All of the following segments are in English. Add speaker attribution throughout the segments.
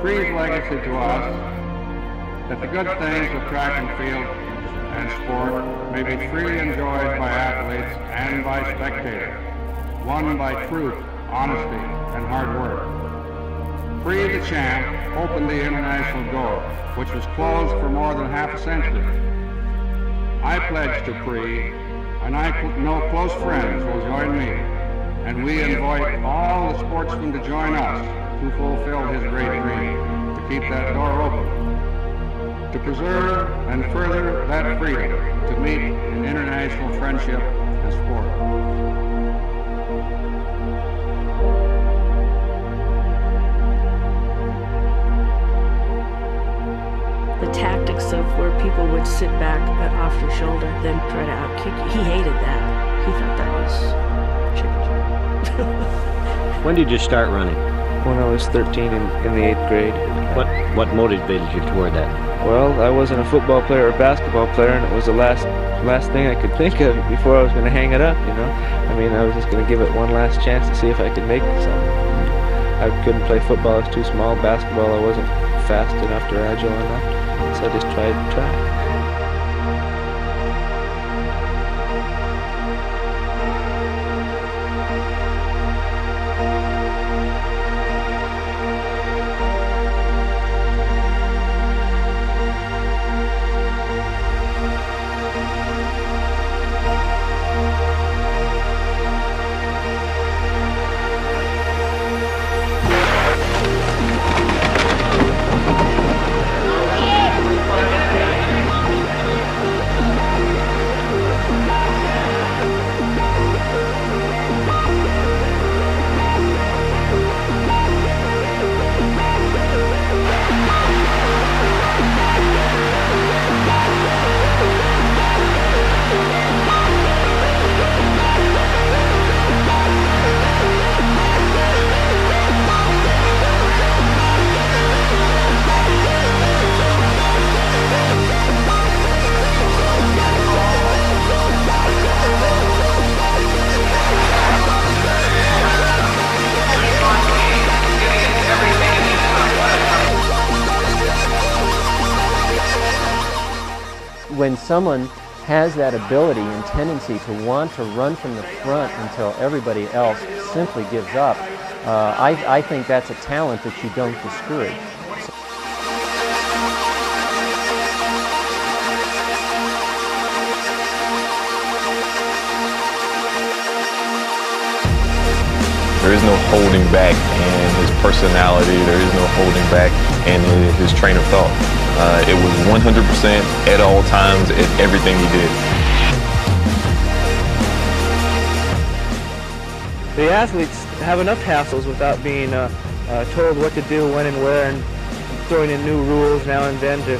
Speaker 1: Pre's legacy to us, that the good things of track and field and sport may be freely enjoyed by athletes and by spectators, won by truth, honesty, and hard work. Pre the champ opened the international door, which was closed for more than half a century. I pledge to Pre, and I know close friends will join me, and we invite all the sportsmen to join us who fulfill his great dream, to keep that door open, to preserve and further that freedom to meet in international friendship and sport.
Speaker 2: The tactics of where people would sit back off your shoulder, then try to outkick you. He hated that. He thought that was chicken.
Speaker 3: When did you start running?
Speaker 4: When I was 13 in the 8th grade.
Speaker 3: What motivated you toward that?
Speaker 4: Well, I wasn't a football player or basketball player, and it was the last thing I could think of before I was going to hang it up, you know. I mean, I was just going to give it one last chance to see if I could make something. I couldn't play football, I was too small. Basketball, I wasn't fast enough or agile enough, so I just tried track.
Speaker 5: When someone has that ability and tendency to want to run from the front until everybody else simply gives up, I think that's a talent that you don't discourage.
Speaker 6: There is no holding back in his personality. There is no holding back in his train of thought. It was 100% at all times at everything he did.
Speaker 4: The athletes have enough hassles without being told what to do, when and where, and throwing in new rules now and then to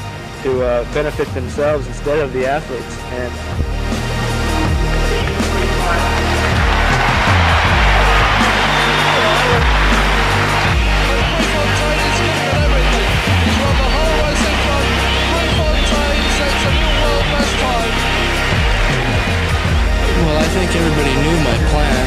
Speaker 4: benefit themselves instead of the athletes. And
Speaker 7: Well, I think everybody knew my plan.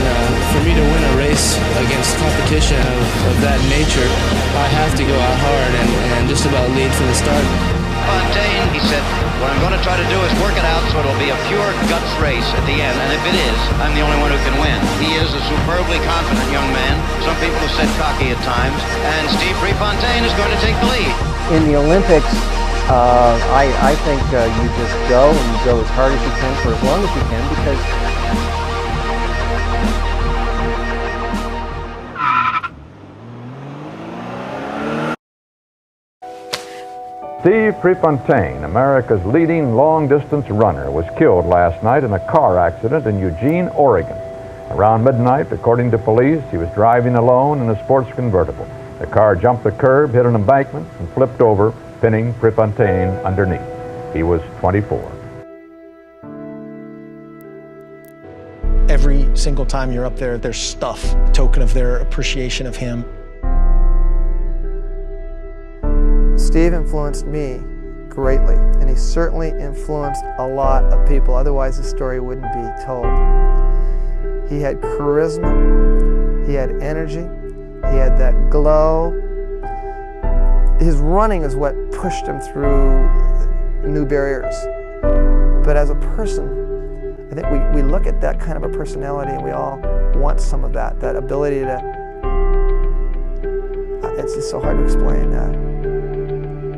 Speaker 7: For me to win a race against competition of that nature, I have to go out hard and just about lead from the start.
Speaker 8: Prefontaine, he said, what I'm going to try to do is work it out so it'll be a pure guts race at the end, and if it is, I'm the only one who can win. He is a superbly confident young man. Some people have said cocky at times, and Steve Prefontaine is going to take the lead.
Speaker 5: In the Olympics, I think you just go and you go as hard as you can for as long as you can, because
Speaker 9: Steve Prefontaine, America's leading long-distance runner, was killed last night in a car accident in Eugene, Oregon. Around midnight, according to police, he was driving alone in a sports convertible. The car jumped the curb, hit an embankment, and flipped over, pinning Prefontaine underneath. He was 24.
Speaker 10: Every single time you're up there, there's stuff, a token of their appreciation of him.
Speaker 11: Steve influenced me greatly, and he certainly influenced a lot of people, otherwise the story wouldn't be told. He had charisma, he had energy, he had that glow, his running is what pushed him through new barriers. But as a person, I think we look at that kind of a personality and we all want some of that ability to, it's just so hard to explain.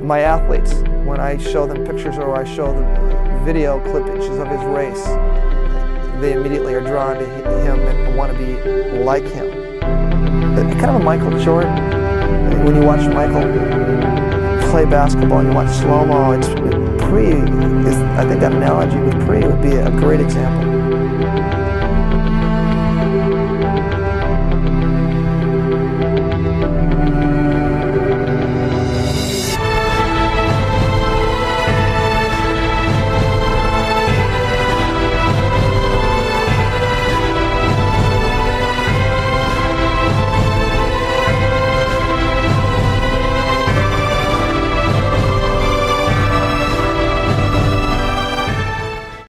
Speaker 11: My athletes, when I show them pictures or I show them video clippings of his race, they immediately are drawn to him and want to be like him. Kind of a Michael Jordan. When you watch Michael play basketball and you watch slow-mo, I think that analogy with Pre would be a great example.